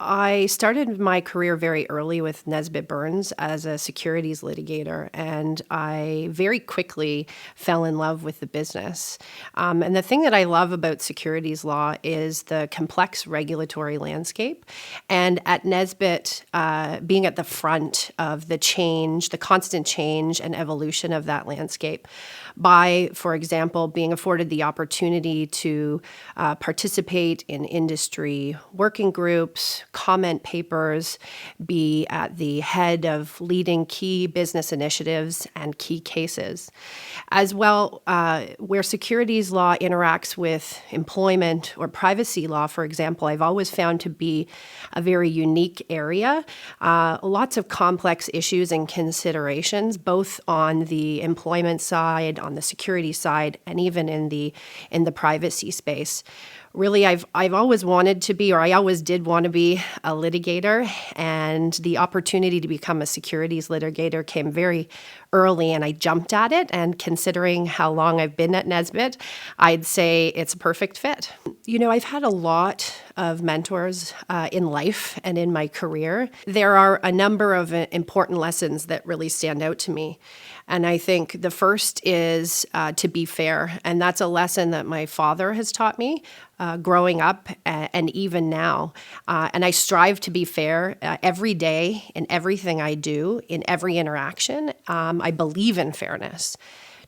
I started my career very early with Nesbitt Burns as a securities litigator, and I very quickly fell in love with the business. And the thing that I love about securities law is the complex regulatory landscape. And at Nesbitt, being at the front of the change, the constant change and evolution of that landscape by, for example, being afforded the opportunity to participate in industry working groups, comment papers, be at the head of leading key business initiatives and key cases. As well, where securities law interacts with employment or privacy law, for example, I've always found to be a very unique area. Lots of complex issues and considerations, both on the employment side, on the security side, and even in the privacy space. Really, I've always wanted to be, or I always did want to be, a litigator, and the opportunity to become a securities litigator came very early, and I jumped at it. And considering how long I've been at Nesbitt, I'd say it's a perfect fit. I've had a lot of mentors in life and in my career. There are a number of important lessons that really stand out to me. And I think the first is to be fair. And that's a lesson that my father has taught me growing up and even now. And I strive to be fair every day in everything I do, in every interaction. I believe in fairness.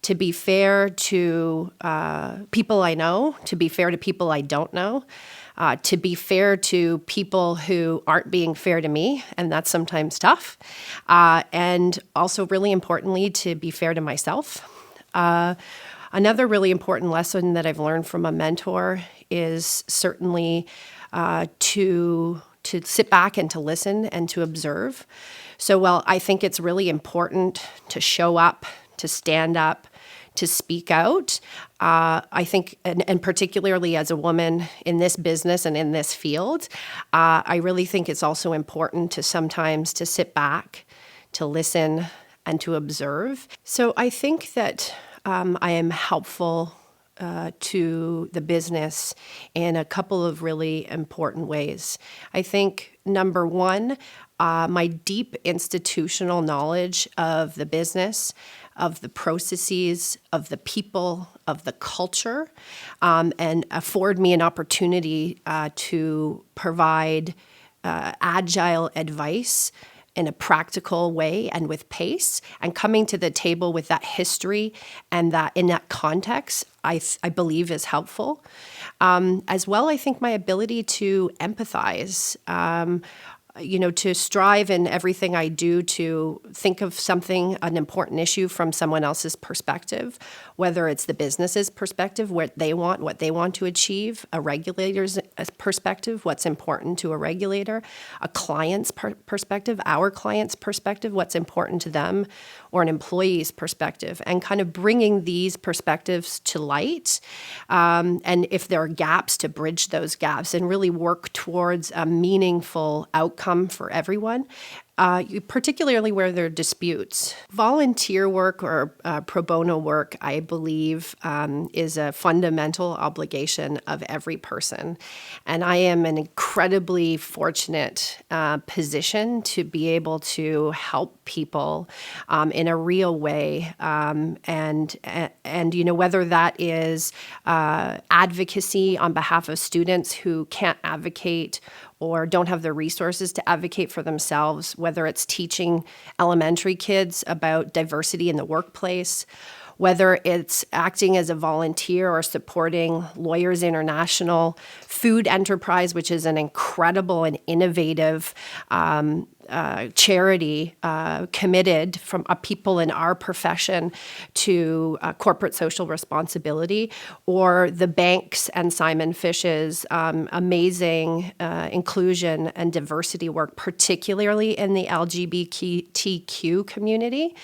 To be fair to people I know, to be fair to people I don't know, to be fair to people who aren't being fair to me, and that's sometimes tough. And also, really importantly, to be fair to myself. Another really important lesson that I've learned from a mentor is certainly to sit back and to listen and to observe. So while I think it's really important to show up, to stand up, to speak out, I think, and particularly as a woman in this business and in this field, I really think it's also important to sometimes to sit back, to listen, and to observe. So I think that I am helpful to the business in a couple of really important ways. I think, number one, my deep institutional knowledge of the business, of the processes, of the people, of the culture, and afford me an opportunity to provide agile advice in a practical way and with pace, and coming to the table with that history and that in that context, I believe is helpful. As well, I think my ability to empathize, to strive in everything I do to think of something, an important issue from someone else's perspective, whether it's the business's perspective, what they want to achieve, a regulator's perspective, what's important to a regulator, a client's perspective, our client's perspective, what's important to them, or an employee's perspective, and kind of bringing these perspectives to light. And if there are gaps, to bridge those gaps and really work towards a meaningful outcome for everyone, particularly where there are disputes. Volunteer work or pro bono work, I believe, is a fundamental obligation of every person. And I am an incredibly fortunate position to be able to help people in a real way. And whether that is advocacy on behalf of students who can't advocate or don't have the resources to advocate for themselves, whether it's teaching elementary kids about diversity in the workplace, whether it's acting as a volunteer or supporting Lawyers International Food Enterprise, which is an incredible and innovative charity committed from people in our profession to corporate social responsibility, or the banks and Simon Fish's amazing inclusion and diversity work, particularly in the LGBTQ community.